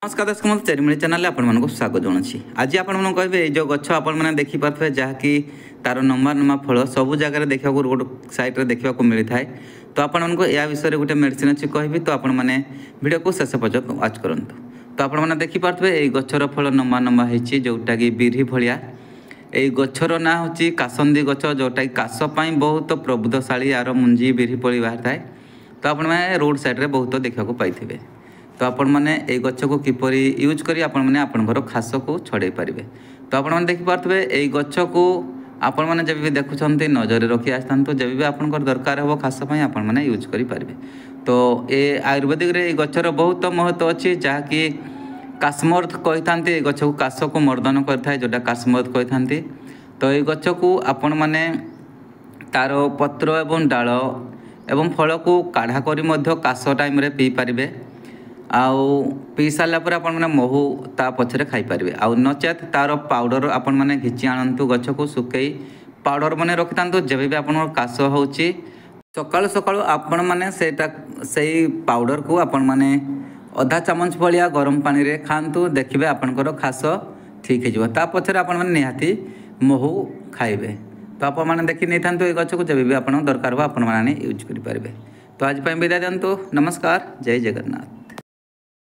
नमस्कार दर्शक बंधु चेरीमणि चैनल आपको स्वागत जनावि आज आपको कहे जो गछ आपने देखिपे जहाँकि तार नंबर नमा फल सब जगह देखा गोटे सैड्रे देखा मिलता है। तो आपको या विषय गोटे मेडिसिन अच्छी कहि तो आपने वीडियो को शेष पर्यटन वाच करूँ। तो आपने देखिपे ये गचर फल नंबा नंबा होती जोटा कि बिरी भाया ये गचर ना हूँ कासंदी गच जोटा कि काशपाई बहुत प्रबुद्धशाली यार मुंजी बिरी पड़ी बाहर थाए। तो आपने रोड साइड्रे बहुत देखा पाई। तो आपण मैंने ये गच को किपर यूज करी आपणकर खास को छड़े पारे। तो आपने देखिपे ये गच को आपण मैंने जब भी देखुंत नजर रखी आसता जब भी आपंकर दरकार हो खासपाई आपने यूज करें। तो ये आयुर्वेदिक रे गचर बहुत महत्व अच्छी जहाँकि काश्मर्द कही था गच को काश को मर्दन करता जोटा काश्मर्द कही था। तो ये गच को आपण मैंने तार पत्र एवं डाल एवं फल को काढ़ा कर काश टाइम रे पी पारे। आउ पी सारापर आपने महू ता पछरे खाईपारे। आउ नचेत तार पाउडर आपण मैंने घिची आणतु गछ को सुखई पाउडर बने रखि था जब भी आप काश हो सकाळु सकाळु आपण मैंने से पाउडर को आपण मैंने अधा चामच भाया गरम पानी रे खातु देखिए आपंकर खास ठीक हो पछरे आपण मैंने निहाती महू खाइबे। तो आपने देखी नहीं था ये गछ को जब भी आप दरकार हो आप यूज करें। तो आज विदाय दिंतु। नमस्कार, जय जगन्नाथ।